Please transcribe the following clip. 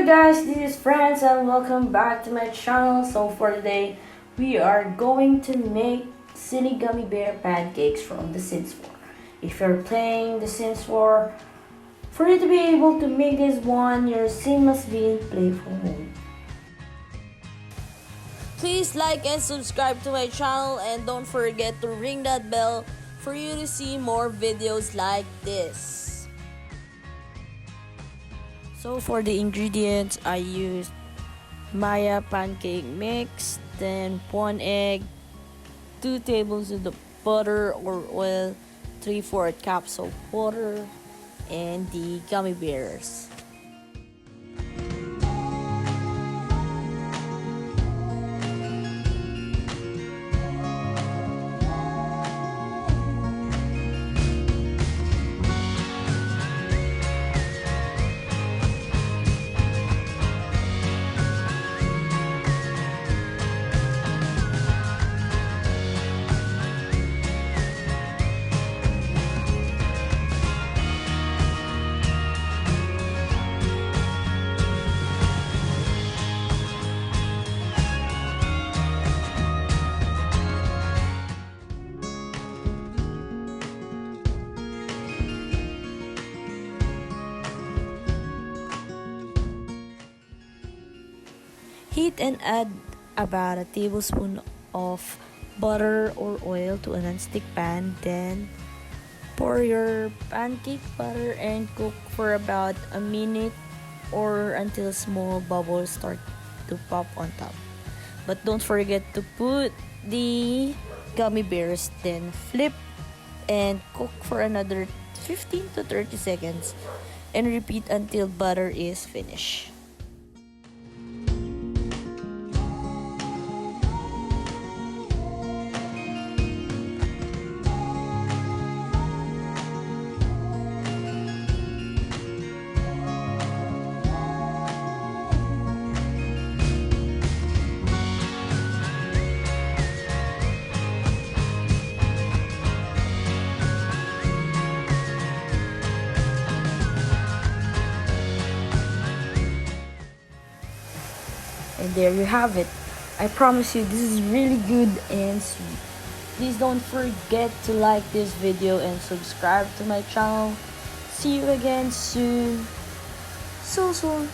guys, this is Friends and welcome back to my channel. So for today, we are going to make silly gummy bear pancakes from The Sims 4. If you're playing The Sims 4, for you to be able to make this one, your sim must be in playful mode. Please like and subscribe to my channel and don't forget to ring that bell for you to see more videos like this. So for the ingredients, I used Maya pancake mix, then 1 egg, 2 tablespoons of butter or oil, 3/4 cups of water, and the gummy bears. Heat and add about a tablespoon of butter or oil to a non-stick pan. Then pour your pancake batter and cook for about a minute or until small bubbles start to pop on top. But don't forget to put the gummy bears, then flip and cook for another 15 to 30 seconds and repeat until butter is finished. And there you have it. I promise you this is really good and sweet. Please don't forget to like this video and subscribe to my channel. See you again soon. So soon.